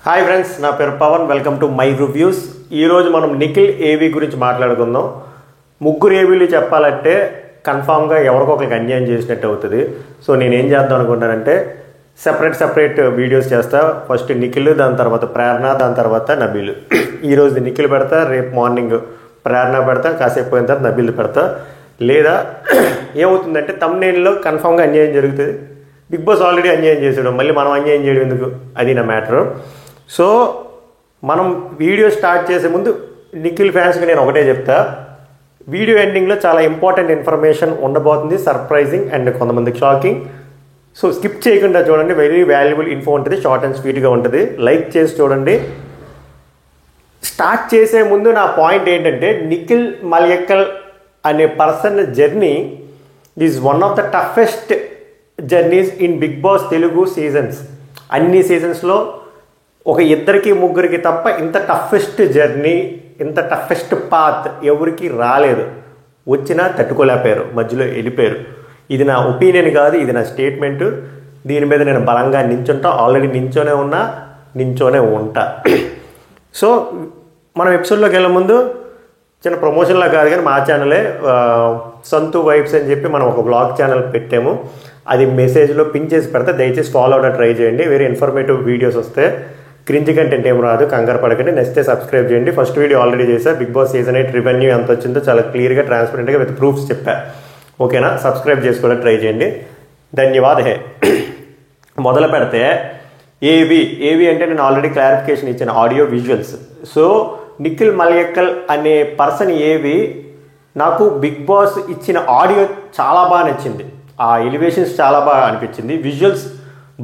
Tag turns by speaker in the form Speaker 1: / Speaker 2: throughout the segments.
Speaker 1: Hi friends, నా పేరు Pavan. Welcome to my reviews. ఈరోజు మనం నిఖిల్ ఏవి గురించి మాట్లాడుకుందాం. ముగ్గురు ఏవీలు చెప్పాలంటే కన్ఫామ్గా ఎవరికొకరికి అన్యాయం చేసినట్టు అవుతుంది. సో నేనేం చేద్దాం అనుకుంటానంటే సెపరేట్ వీడియోస్ చేస్తా. ఫస్ట్ నిఖిల్, దాని తర్వాత ప్రేరణ, దాని తర్వాత నబీల్. ఈరోజు నిఖిల్ పెడతా, రేపు మార్నింగ్ ప్రేరణ పెడతా, కాసేపు పోయిన తర్వాత నబీల్ పెడతా. లేదా ఏమవుతుందంటే తమ్నైల్లో కన్ఫామ్గా అన్యాయం జరుగుతుంది. బిగ్ బాస్ ఆల్రెడీ అన్యాయం చేసాడు, మళ్ళీ మనం అన్యాయం చేయడం ఎందుకు? అది నా మ్యాటరు. సో మనం వీడియో స్టార్ట్ చేసే ముందు నిఖిల్ ఫ్యాన్స్కి నేను ఒకటే చెప్తా, వీడియో ఎండింగ్లో చాలా ఇంపార్టెంట్ ఇన్ఫర్మేషన్ ఉండబోతుంది, సర్ప్రైజింగ్ అండ్ కొంతమందికి షాకింగ్. సో స్కిప్ చేయకుండా చూడండి, వెరీ వాల్యుబుల్ ఇన్ఫో ఉంటుంది, షార్ట్ అండ్ స్వీట్గా ఉంటుంది. లైక్ చేసి చూడండి. స్టార్ట్ చేసే ముందు నా పాయింట్ ఏంటంటే, నిఖిల్ మలయక్కల్ అనే person journey is one of the toughest journeys in Bigg Boss Telugu seasons. అన్ని సీజన్స్లో ఒక ఇద్దరికి ముగ్గురికి తప్ప ఇంత టఫెస్ట్ జర్నీ, ఇంత టఫెస్ట్ పాత్ ఎవరికి రాలేదు. వచ్చినా తట్టుకోలేకపోయారు, మధ్యలో వెళ్ళిపోయారు. ఇది నా ఒపీనియన్ కాదు, ఇది నా స్టేట్మెంట్. దీని మీద నేను బలంగా నించుంటా, ఆల్రెడీ నించోనే ఉంటా. సో మనం ఎపిసోడ్లోకి వెళ్ళే ముందు చిన్న ప్రమోషన్లా కాదు కానీ మా ఛానలే సంతు వైబ్స్ అని చెప్పి మనం ఒక బ్లాగ్ ఛానల్ పెట్టాము. అది మెసేజ్లో పిన్ చేసి పెడితే దయచేసి ఫాలో అవ్వడం ట్రై చేయండి. వెరీ ఇన్ఫర్మేటివ్ వీడియోస్ వస్తే, క్రింజ్ కంటెంట్ ఏం రాదు, కంగారు పడకండి. నెక్స్ట్ సబ్స్క్రైబ్ చేయండి. ఫస్ట్ వీడియో ఆల్రెడీ చేశా, బిగ్ బాస్ సీజన్ 8 రెవెన్యూ ఎంత వచ్చిందో చాలా క్లియర్గా, ట్రాన్స్పరెంట్గా విత్ ప్రూఫ్స్ చెప్పా. ఓకేనా? సబ్స్క్రైబ్ చేసుకోవడం ట్రై చేయండి. ధన్యవాద్. హే మొదలు పెడితే ఏవి అంటే నేను ఆల్రెడీ క్లారిఫికేషన్ ఇచ్చాను, audio visuals. So Nikhil Malayakkal అనే పర్సన్ ఏవి నాకు బిగ్ బాస్ ఇచ్చిన ఆడియో చాలా బాగా నచ్చింది. ఆ ఎలివేషన్స్ చాలా బాగా అనిపించింది, విజువల్స్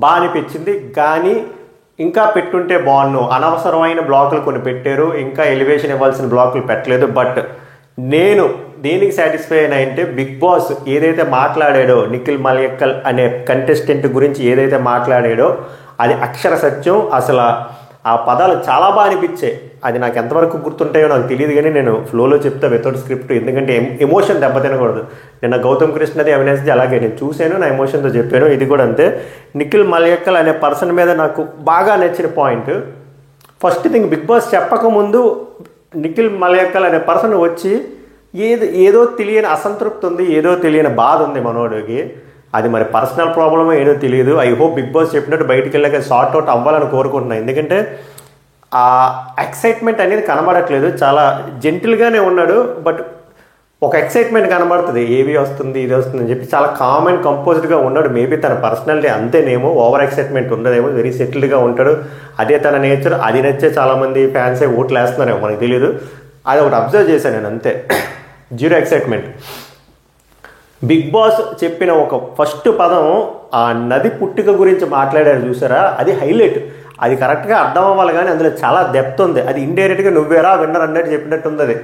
Speaker 1: బాగా అనిపించింది. కానీ ఇంకా పెట్టుంటే బాగున్నాను. అనవసరమైన బ్లాకులు కొన్ని పెట్టారు, ఇంకా ఎలివేషన్ ఇవ్వాల్సిన బ్లాకులు పెట్టలేదు. బట్ నేను దేనికి సాటిస్ఫై అయినా అంటే, బిగ్ బాస్ ఏదైతే మాట్లాడాడో, నిఖిల్ మలయక్కల్ అనే కంటెస్టెంట్ గురించి ఏదైతే మాట్లాడాడో అది అక్షర సత్యం. అసలు ఆ పదాలు చాలా బాగా అనిపించాయి. అది నాకు ఎంతవరకు గుర్తుంటాయో నాకు తెలియదు, కానీ నేను ఫ్లోలో చెప్తా వితౌట్ స్క్రిప్ట్. ఎందుకంటే ఎమోషన్ దెబ్బతినకూడదు. నిన్న గౌతమ్ కృష్ణది, అవినాష్ది అలాగే నేను చూశాను, నా ఎమోషన్తో చెప్పాను. ఇది కూడా అంతే. నిఖిల్ మలయక్కల్ అనే పర్సన్ మీద నాకు బాగా నచ్చిన point, first thing, Bigg Boss చెప్పకముందు నిఖిల్ మలయక్కల్ అనే పర్సన్ వచ్చి ఏదో తెలియని అసంతృప్తి ఉంది, ఏదో తెలియని బాధ ఉంది మనోడికి. అది మరి పర్సనల్ ప్రాబ్లమో ఏదో తెలియదు. ఐ హోప్ బిగ్ బాస్ చెప్పినట్టు బయటికి వెళ్ళాక సార్ట్ అవుట్ అవ్వాలని కోరుకుంటున్నాను. ఎందుకంటే ఆ ఎక్సైట్మెంట్ అనేది కనబడట్లేదు. చాలా జెంటిల్గానే ఉన్నాడు, బట్ ఒక ఎక్సైట్మెంట్ కనబడుతుంది, ఏవి వస్తుంది ఇది వస్తుంది అని చెప్పి. చాలా కామ్ అండ్ కంపోజ్డ్గా ఉన్నాడు. మేబీ తన పర్సనాలిటీ అంతేనేమో, ఓవర్ ఎక్సైట్మెంట్ ఉండదేమో, వెరీ సెటిల్డ్గా ఉంటాడు. అదే తన నేచర్. అది నచ్చే చాలామంది ఫ్యాన్సే ఓట్లు వేస్తున్నారేమో, మనకు తెలియదు. అది ఒకటి అబ్జర్వ్ చేశాను నేను, అంతే. Zero excitement. బిగ్ బాస్ చెప్పిన ఒక ఫస్ట్ పదం, ఆ నది పుట్టిక గురించి మాట్లాడారు చూసారా, అది హైలైట్. అది కరెక్ట్గా అర్థం అవ్వాలి, కానీ అందులో చాలా డెప్త్ ఉంది. అది ఇండైరెక్ట్గా నువ్వేరా విన్నర్ అన్నట్టు చెప్పినట్టు ఉంది. అది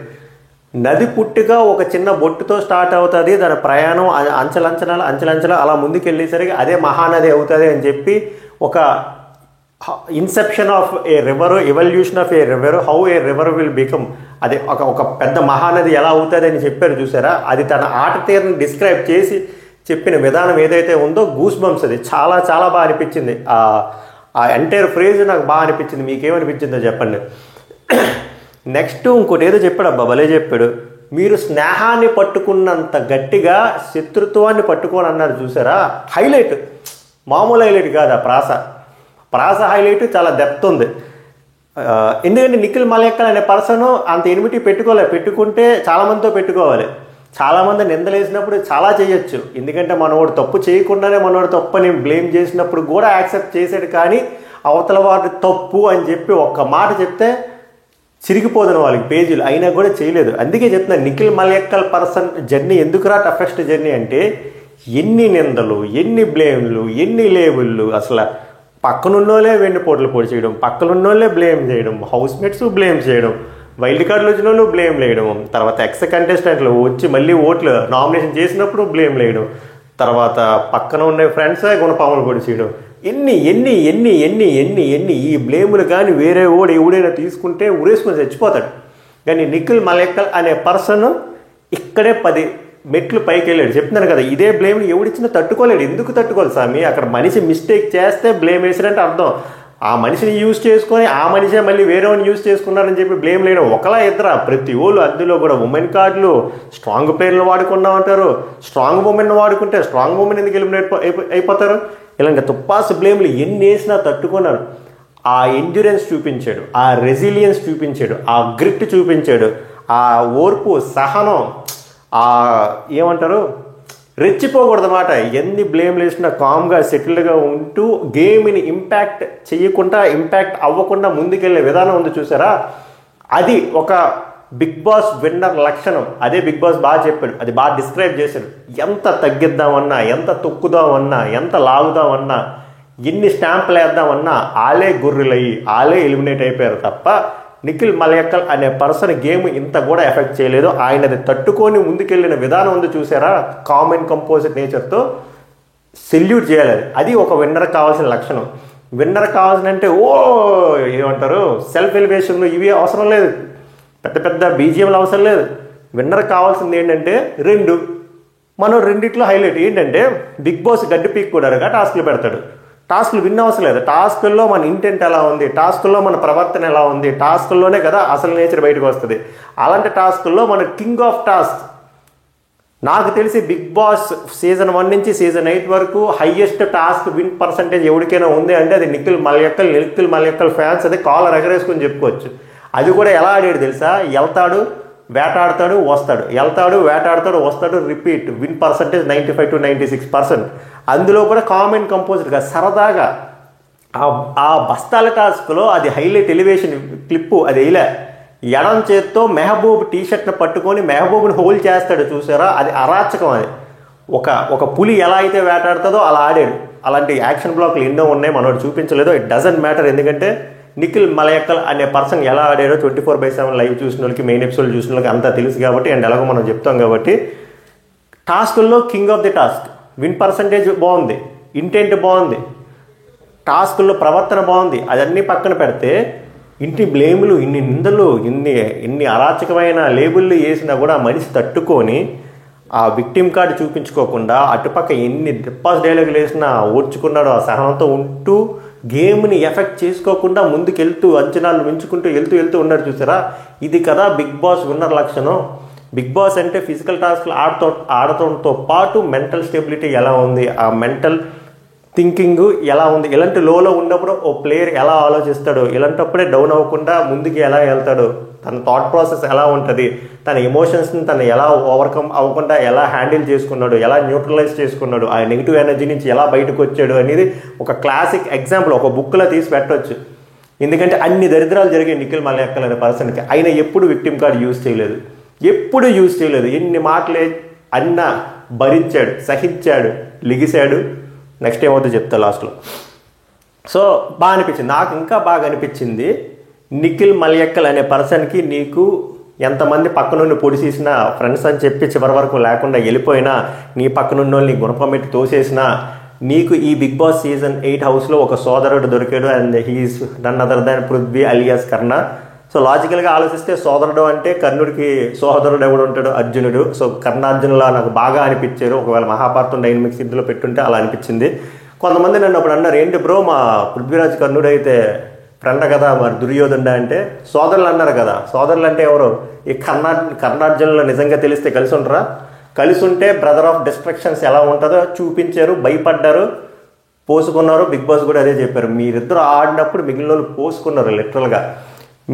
Speaker 1: నది పుట్టిక ఒక చిన్న బొట్టుతో స్టార్ట్ అవుతుంది, దాని ప్రయాణం అంచెలంచెల అలా ముందుకు వెళ్ళేసరికి అదే మహానది అవుతుంది అని చెప్పి, ఒక Inception of A river, evolution of A river, how A river will become, అది ఒక పెద్ద మహానది ఎలా అవుతుంది అని చెప్పారు చూసారా. అది తన ఆట తీరుని డిస్క్రైబ్ చేసి చెప్పిన విధానం ఏదైతే ఉందో, గూస్ బంప్స్. అది చాలా చాలా బాగా అనిపించింది. ఆ ఎంటైర్ ఫ్రేజ్ నాకు బాగా అనిపించింది. మీకేమనిపించిందో చెప్పండి. నెక్స్ట్ ఇంకోటి ఏదో చెప్పాడు, అబ్బా భలే చెప్పాడు. మీరు స్నేహాన్ని పట్టుకున్నంత గట్టిగా శత్రుత్వాన్ని పట్టుకోని అన్నారు చూసారా. హైలైట్, మామూలు హైలైట్ కాదు. ఆ ప్రాస హైలైట్, చాలా డెప్త్ ఉంది. ఎందుకంటే నిఖిల్ మలయక్కల్ అనే పర్సన్ అంత ఎనిమిటీ పెట్టుకుంటే చాలామందితో పెట్టుకోవాలి. చాలామంది నిందలేసినప్పుడు చాలా చేయొచ్చు. ఎందుకంటే మనోడు తప్పు చేయకుండానే మనోడు తప్పు అని బ్లేమ్ చేసినప్పుడు కూడా యాక్సెప్ట్ చేశాడు. కానీ అవతల వాడు తప్పు అని చెప్పి ఒక్క మాట చెప్తే చిరిగిపోదును వాళ్ళకి పేజీలు, అయినా కూడా చేయలేదు. అందుకే చెప్తున్నా, నిఖిల్ మలయక్కల్ పర్సన్ జర్నీ ఎందుకురా టఫెస్ట్ జర్నీ అంటే, ఎన్ని నిందలు, ఎన్ని బ్లేమ్లు, ఎన్ని లేబుళ్ళు. అసలు పక్కనున్నోళ్ళే వెన్నుపోట్లు పొడి చేయడం, పక్కనున్నోళ్ళే బ్లేమ్ చేయడం, హౌస్ మేట్స్ బ్లేమ్ చేయడం, వైల్డ్ కార్డులు వచ్చిన వాళ్ళు బ్లేమ్ వేయడం, తర్వాత ఎక్స్ కంటెస్టెంట్లు వచ్చి మళ్ళీ ఓట్లు నామినేషన్ చేసినప్పుడు బ్లేమ్ వేయడం, తర్వాత పక్కన ఉండే ఫ్రెండ్సే గుణపాములు పొడి చేయడం. ఎన్ని ఈ బ్లేములు కానీ వేరే ఎవడైనా తీసుకుంటే ఉరేసుకొని చచ్చిపోతాడు. కానీ నిఖిల్ మలయక్కల్ అనే పర్సన్ ఇక్కడే 10 మెట్లు పైకి వెళ్ళాడు. చెప్తున్నాను కదా, ఇదే బ్లేమ్ని ఎవడిచ్చినా తట్టుకోలేడు. ఎందుకు తట్టుకోవాలి స్వామి? అక్కడ మనిషి మిస్టేక్ చేస్తే బ్లేమ్ వేసినట్టు అర్థం. ఆ మనిషిని యూజ్ చేసుకొని ఆ మనిషే మళ్ళీ వేరే వాడిని యూజ్ చేసుకున్నారని చెప్పి బ్లేమ్ లేయడం ఒకలా ఇద్దరా, ప్రతి వాళ్ళు అందులో కూడా ఉమెన్ కార్డులు స్ట్రాంగ్ ప్లేయర్లు వాడుకున్నా అంటారు, స్ట్రాంగ్ ఉమెన్ వాడుకుంటే స్ట్రాంగ్ ఉమెన్ ఎందుకు ఎలిమినేట్ అయిపోతారు. ఇలాంటి తుప్పాసు బ్లేమ్లు ఎన్ని వేసినా తట్టుకున్నారు. ఆ ఎండ్యూరెన్స్ చూపించాడు, ఆ రెసిలియన్స్ చూపించాడు, ఆ గ్రిట్ చూపించాడు, ఆ ఓర్పు సహనం, ఆ ఏమంటారు రెచ్చిపోకూడదు అన్నమాట. ఎన్ని బ్లేమ్లు వేసినా కామ్గా సెటిల్డ్గా ఉంటూ గేమ్ని ఇంపాక్ట్ చేయకుండా ఇంపాక్ట్ అవ్వకుండా ముందుకెళ్ళే విధానం ఉంది చూసారా, అది ఒక బిగ్ బాస్ విన్నర్ లక్షణం. అదే బిగ్ బాస్ బాగా చెప్పాడు, అది బాగా డిస్క్రైబ్ చేశాడు. ఎంత తగ్గిద్దామన్నా, ఎంత తొక్కుదామన్నా, ఎంత లాగుదామన్నా, ఎన్ని స్టాంపులు వేద్దామన్నా ఆలే గుర్రులయ్యి ఆలే ఎలిమినేట్ అయిపోయారు తప్ప నిఖిల్ మలయక్కల్ అనే పర్సన్ గేమ్ ఇంత కూడా ఎఫెక్ట్ చేయలేదు. ఆయనది తట్టుకొని ముందుకెళ్ళిన విధానం ఉంది చూసారా, కామ్ అండ్ కంపోజిట్ నేచర్తో సెల్యూట్ చేయాలి. అది ఒక విన్నర్ కావాల్సిన లక్షణం. విన్నర్ కావాల్సిన అంటే ఏమంటారు సెల్ఫ్ ఎలివేషన్లు ఇవి అవసరం లేదు, పెద్ద పెద్ద బీజిఎంలు అవసరం లేదు. విన్నర్ కావాల్సింది ఏంటంటే మనం రెండిట్లో హైలైట్ ఏంటంటే బిగ్ బాస్ గడ్డి పీక్ కూడా టాస్క్లు పెడతాడు. టాస్క్లు విన్ అవసరం లేదు, టాస్కుల్లో మన ఇంటెంట్ ఎలా ఉంది, టాస్కుల్లో మన ప్రవర్తన ఎలా ఉంది, టాస్కుల్లోనే కదా అసలు నేచర్ బయటకు వస్తుంది. అలాంటి టాస్కుల్లో మన కింగ్ ఆఫ్ టాస్క్ నాకు తెలిసి బిగ్ బాస్ సీజన్ 1 నుంచి సీజన్ 8 వరకు హైయెస్ట్ టాస్క్ విన్ పర్సంటేజ్ ఎవరికైనా ఉంది అంటే అది నిఖిల్ మలయక్కల్ ఫ్యాన్స్ అది కాలర్ ఎగరేసుకొని చెప్పుకోవచ్చు. అది కూడా ఎలా ఆడాడు తెలుసా, వెళ్తాడు వేటాడతాడు వస్తాడు, వెళ్తాడు వేటాడతాడు వస్తాడు, రిపీట్. Win percentage 95 to 96%. అందులో కూడా కామ్ అండ్ కంపోజ్డ్గా సరదాగా ఆ బస్తాల టాస్క్లో అది హైలైట్ ఎలివేషన్ క్లిప్పు అది వేయలే. ఎడం చేత్తో మెహబూబ్ టీషర్ట్ని పట్టుకొని మెహబూబ్ని హోల్డ్ చేస్తాడు చూసారా, అది అరాచకం. అది ఒక పులి ఎలా అయితే వేటాడుతుందో అలా ఆడాడు. అలాంటి యాక్షన్ బ్లాక్లు ఎన్నో ఉన్నాయి, మనోడు చూపించలేదు. ఇట్ డజంట్ మ్యాటర్, ఎందుకంటే నిఖిల్ మలయక్కల్ అనే పర్సన్ ఎలా ఆడాడో 24/7 లైవ్ చూసిన వాళ్ళకి, మెయిన్ ఎపిసోడ్ చూసిన వాళ్ళకి అంతా తెలుసు కాబట్టి, అండ్ ఎలాగో మనం చెప్తాం కాబట్టి. టాస్కుల్లో king of the task, win percentage బాగుంది, ఇంటెంట్ బాగుంది, టాస్కుల్లో ప్రవర్తన బాగుంది. అదన్నీ పక్కన పెడితే ఇంటి బ్లేములు, ఇన్ని నిందలు, ఇన్ని అరాచకమైన లేబుల్లు వేసినా కూడా మనిషి తట్టుకొని ఆ విక్టిమ్ కార్డు చూపించుకోకుండా అటుపక్క ఎన్ని డిప్పాస్ డైలాగులు వేసినా ఓర్చుకున్నాడు. ఆ సహనంతో ఉంటూ గేమ్ని ఎఫెక్ట్ చేసుకోకుండా ముందుకెళ్తూ అంచనాలు మించుకుంటూ వెళ్తూ ఉన్నాడు చూసారా. ఇది కదా బిగ్ బాస్ విన్నర్ లక్షణం. బిగ్ బాస్ అంటే ఫిజికల్ టాస్క్లు ఆడటంతో పాటు మెంటల్ స్టెబిలిటీ ఎలా ఉంది, ఆ మెంటల్ థింకింగ్ ఎలా ఉంది, ఇలాంటి లోలో ఉన్నప్పుడు ఓ ప్లేయర్ ఎలా ఆలోచిస్తాడు, ఇలాంటప్పుడే డౌన్ అవ్వకుండా ముందుకి ఎలా వెళ్తాడు, తన థాట్ ప్రాసెస్ ఎలా ఉంటుంది, తన ఎమోషన్స్ని తను ఎలా ఓవర్కమ్ అవ్వకుండా ఎలా హ్యాండిల్ చేసుకున్నాడు, ఎలా న్యూట్రలైజ్ చేసుకున్నాడు, ఆ నెగిటివ్ ఎనర్జీ నుంచి ఎలా బయటకు వచ్చాడు అనేది ఒక క్లాసిక్ ఎగ్జాంపుల్ ఒక బుక్లో తీసి పెట్టవచ్చు. ఎందుకంటే అన్ని దరిద్రాలు జరిగాయి నిఖిల్ మలయక్కల్ అనే పర్సన్కి. ఆయన ఎప్పుడు విక్టిమ్ కార్డ్ యూజ్ చేయలేదు, ఎప్పుడు యూజ్ చేయలేదు. ఎన్ని మాటలే అన్నా భరించాడు, సహించాడు, లిగిశాడు. నెక్స్ట్ ఏమవుతుందో చెప్తా లాస్ట్లో. సో బాగా అనిపించింది, నాకు ఇంకా బాగా అనిపించింది నిఖిల్ మలయక్కల్ అనే పర్సన్కి నీకు ఎంతమంది పక్కనుండి పొడిసేసినా, ఫ్రెండ్స్ అని చెప్పి చివరి వరకు లేకుండా వెళ్ళిపోయినా, నీ పక్కనున్న వాళ్ళని గుణపం పెట్టి తోసేసినా, నీకు ఈ బిగ్ బాస్ సీజన్ 8 హౌస్లో ఒక సోదరుడు దొరికాడు. And he's none other than Prithvi alias Karna. So లాజికల్గా ఆలోచిస్తే సోదరుడు అంటే కర్ణుడికి సోదరుడు ఎవడు ఉంటాడు, అర్జునుడు. సో కర్ణార్జునులా నాకు బాగా అనిపించారు. ఒకవేళ మహాభారతం డైనమిక్స్ ఇందులో పెట్టుంటే అలా అనిపించింది. కొంతమంది నన్ను అప్పుడు అన్నారు, ఏంటి బ్రో మా పృథ్వీరాజ్ కర్ణుడు అయితే ఫ్రెండ్ కదా, మరి దుర్యోధనుడు అంటే సోదరులు అన్నారు కదా. సోదరులు అంటే ఎవరు? ఈ కర్ణార్జునులు నిజంగా తెలిస్తే కలిసి ఉంటారా? కలిసి ఉంటే బ్రదర్ ఆఫ్ డిస్ట్రక్షన్స్ ఎలా ఉంటుందో చూపించారు, భయపడ్డారు, పోసుకున్నారు. బిగ్ బాస్ కూడా అదే చెప్పారు, మీరిద్దరు ఆడినప్పుడు మిగిలిన వాళ్ళు పోసుకున్నారు. లిటరల్గా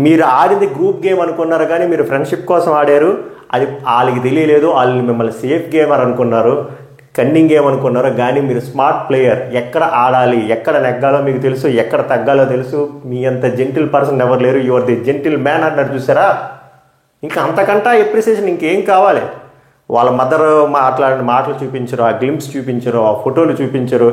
Speaker 1: మీరు ఆడింది గ్రూప్ గేమ్ అనుకున్నారు, కానీ మీరు ఫ్రెండ్షిప్ కోసం ఆడారు. అది వాళ్ళకి తెలియలేదు, వాళ్ళు మిమ్మల్ని సేఫ్ గేమర్ అనుకున్నారు, కన్నింగ్ గేమ్ అనుకున్నారు. కానీ మీరు స్మార్ట్ ప్లేయర్, ఎక్కడ ఆడాలి, ఎక్కడ నెగ్గాలో మీకు తెలుసు, ఎక్కడ తగ్గాలో తెలుసు. మీ అంత జెంటిల్ పర్సన్ ఎవరు లేరు, యువర్ ది జెంటిల్ మ్యాన్ అన్నారు చూసారా. ఇంకా అంతకంటే ఎప్రిసియేషన్ ఇంకేం కావాలి. వాళ్ళ మదర్ మాట్లాడిన మాటలు చూపించరు, ఆ గ్లింప్స్ చూపించరు, ఆ ఫోటోలు చూపించరు,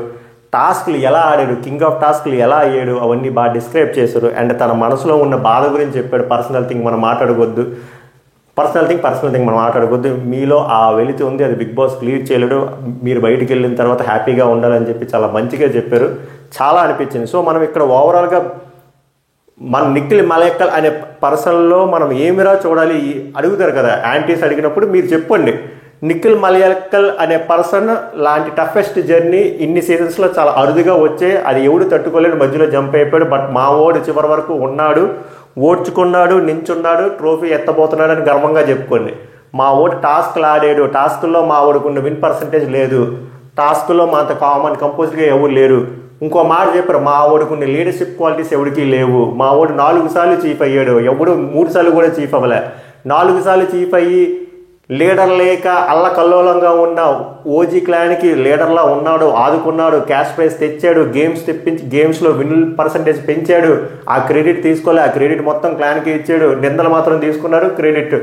Speaker 1: టాస్క్లు ఎలా ఆడాడు, కింగ్ ఆఫ్ టాస్క్లు ఎలా అయ్యాడు అవన్నీ బాగా డిస్క్రైబ్ చేశారు. అండ్ తన మనసులో ఉన్న బాధ గురించి చెప్పాడు. పర్సనల్ థింగ్ మనం మాట్లాడవద్దు, పర్సనల్ థింగ్ మనం మాట్లాడవద్దు, మీలో ఆ వెలితి ఉంది, అది బిగ్ బాస్ క్లియర్ చేయలేడు, మీరు బయటికి వెళ్ళిన తర్వాత హ్యాపీగా ఉండాలని చెప్పి చాలా మంచిగా చెప్పారు. చాలా అనిపించింది. సో మనం ఇక్కడ ఓవరాల్గా మన నిఖిల్ మలయక్కల్ అనే పర్సన్లో మనం ఏమిరా చూడాలి అడుగుతారు కదా, యాంటీస్ అడిగినప్పుడు మీరు చెప్పండి. నిఖిల్ మలయక్కల్ అనే పర్సన్ లాంటి టఫెస్ట్ జర్నీ ఇన్ని సీజన్స్లో చాలా అరుదుగా వచ్చే, అది ఎవడు తట్టుకోలేడు, మధ్యలో జంప్ అయిపోయాడు. బట్ మా ఓడు చివరి వరకు ఉన్నాడు, ఓడ్చుకున్నాడు, నించున్నాడు, ట్రోఫీ ఎత్తబోతున్నాడు అని గర్వంగా చెప్పుకోండి. మా ఓడు టాస్క్లు ఆడాడు, టాస్కుల్లో మా ఓడుకున్న విన్ పర్సంటేజ్ లేదు, టాస్క్లో మా అంత కామన్ కంపోజ్డ్గా ఎవరు లేరు. ఇంకో మాట చెప్పారు, మా ఓడుకున్న లీడర్షిప్ క్వాలిటీస్ ఎవరికి లేవు. మా ఓడు 4 సార్లు చీఫ్ అయ్యాడు, ఎవడు 3 సార్లు కూడా చీఫ్ అవ్వలే. 4 సార్లు చీఫ్ అయ్యి లీడర్ లేక అల్లకల్లోలంగా ఉన్న ఓజీ క్లాన్కి లీడర్లా ఉన్నాడు, ఆదుకున్నాడు, క్యాష్ ప్రైజ్ తెచ్చాడు, గేమ్స్ తెప్పించి గేమ్స్లో విన్ పర్సంటేజ్ పెంచాడు. ఆ క్రెడిట్ తీసుకోలే, ఆ క్రెడిట్ మొత్తం క్లాన్కి ఇచ్చాడు. నిందలు మాత్రం తీసుకున్నాడు, క్రెడిట్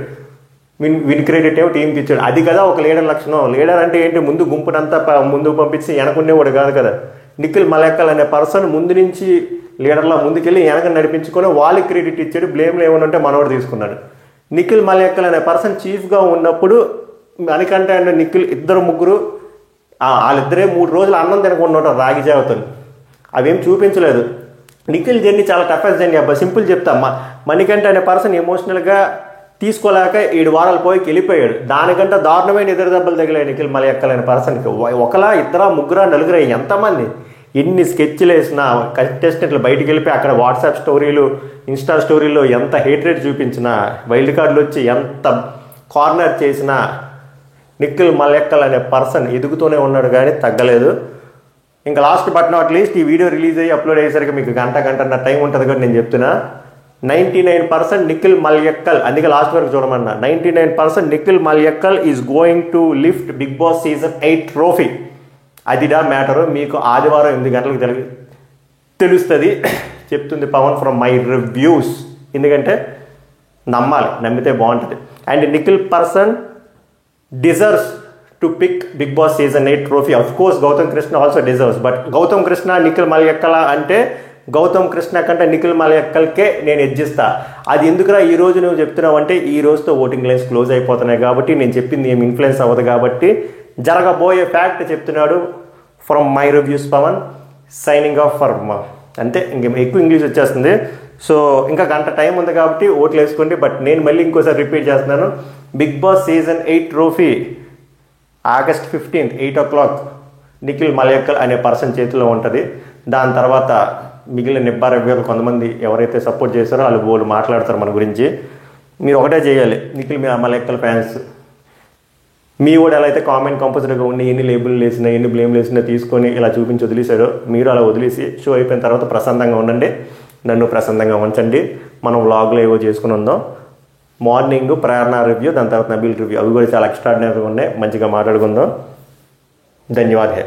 Speaker 1: విన్ క్రెడిట్ ఏమో టీంకి ఇచ్చాడు. అది కదా ఒక లీడర్ లక్షణం. లీడర్ అంటే ఏంటి, ముందు గుంపునంతా ముందుకు పంపించి వెనకునేవాడు కాదు కదా. నిఖిల్ మలయక్కల్ అనే పర్సన్ ముందు నుంచి లీడర్లా ముందుకెళ్ళి వెనక నడిపించుకొని వాళ్ళకి క్రెడిట్ ఇచ్చాడు. బ్లేమ్లు ఏమైనా ఉంటే మనోడు తీసుకున్నాడు. నిఖిల్ మలయక్కల్ అనే పర్సన్ చీఫ్గా ఉన్నప్పుడు మనకంటే అంటే నిఖిల్ ఇద్దరు ముగ్గురు వాళ్ళిద్దరే 3 రోజులు అన్నం తినకుండా ఉంటారు రాగి జావతో. అవేం చూపించలేదు. నిఖిల్ జర్నీ చాలా టఫెస్ట్ జర్నీ అబ్బా. సింపుల్ చెప్తా, మణికంఠ అనే పర్సన్ ఎమోషనల్గా తీసుకోలేక 7 వారాలు పోయి వెళ్ళిపోయాడు. దానికంటే దారుణమైన ఎదురు దెబ్బలు తగిలాయి నిఖిల్ మలయక్కల్ అనే పర్సన్కి. ఒకలా, ఇద్దరా, ముగ్గురా, నలుగురా, ఎంతమంది ఎన్ని స్కెచ్లు వేసినా కంటెస్టెంట్లు బయటికి వెళ్ళిపోయి అక్కడ వాట్సాప్ స్టోరీలు, ఇన్స్టా స్టోరీలో ఎంత హేట్రేట్ చూపించినా, వైల్డ్ కార్డులు వచ్చి ఎంత కార్నర్ చేసినా నిఖిల్ మలయక్కల్ అనే పర్సన్ ఎదుగుతూనే ఉన్నాడు కానీ తగ్గలేదు. ఇంకా లాస్ట్ బట్ నాట్ లీస్ట్ ఈ వీడియో రిలీజ్ అయ్యి అప్లోడ్ అయ్యేసరికి మీకు గంటన్నర టైం ఉంటుంది కూడా నేను చెప్తున్నా. 99% నిఖిల్ మలయక్కల్, అందుకే లాస్ట్ వరకు చూడమన్నా. 99% Nikhil Malayakkal is going to lift Bigg Boss season 8 trophy. అదిడా మ్యాటరు. మీకు ఆదివారం 8 గంటలకు తెలుస్తుంది. చెప్తుంది పవన్ ఫ్రమ్ మై రివ్యూస్. ఎందుకంటే నమ్మాలి, నమ్మితే బాగుంటుంది. And Nikhil person deserves to pick Bigg Boss season 8 trophy. Of course Gautham Krishna also deserves. But Gautham Krishna Nikhil Malayakkal అంటే గౌతమ్ కృష్ణ కంటే నిఖిల్ మలయక్కల్కే నేను ఎడ్జిస్తా. అది ఎందుకురా ఈ రోజు నువ్వు చెప్తున్నావు అంటే, ఈ రోజుతో ఓటింగ్ లైన్స్ క్లోజ్ అయిపోతున్నాయి కాబట్టి నేను చెప్పింది ఏం ఇన్ఫ్లుయెన్స్ అవ్వదు కాబట్టి జరగబోయే ఫ్యాక్ట్ చెప్తున్నాడు. From my reviews Pavan signing off for అంతే. ఇంక ఎక్కువ ఇంగ్లీష్ వచ్చేస్తుంది. సో ఇంకా గంట టైం ఉంది కాబట్టి ఓట్లు వేసుకోండి. బట్ నేను మళ్ళీ ఇంకోసారి రిపీట్ చేస్తున్నాను, Bigg Boss season 8 trophy August 15th 8 o'clock Nikhil Malayakkal అనే పర్సన్ చేతిలో ఉంటుంది. దాని తర్వాత మిగిలిన నిబ్బా రివ్యూలు కొంతమంది ఎవరైతే సపోర్ట్ చేస్తారో వాళ్ళు మాట్లాడతారు మన గురించి. మీరు ఒకటే చేయాలి, నిఖిల్ మలయక్కల్ ఫ్యాన్స్, మీ కూడా ఎలా అయితే కామెంట్ కంపల్సరీగా ఉండి ఎన్ని లేబుల్ వేసినా ఎన్ని బ్లేమ్ వేసినా తీసుకొని ఇలా చూపించి వదిలేశారో, మీరు అలా వదిలేసి షో అయిపోయిన తర్వాత ప్రశాంతంగా ఉండండి, నన్ను ప్రశాంతంగా ఉంచండి. మనం వ్లాగ్లో ఏవో చేసుకుని ఉందాం. మార్నింగ్ ప్రేరణ రివ్యూ, దాని తర్వాత నబీల్ రివ్యూ, అవి కూడా చాలా ఎక్స్ట్రాడినరీగా ఉన్నాయి. మంచిగా మాట్లాడుకుందాం. ధన్యవాదాలు.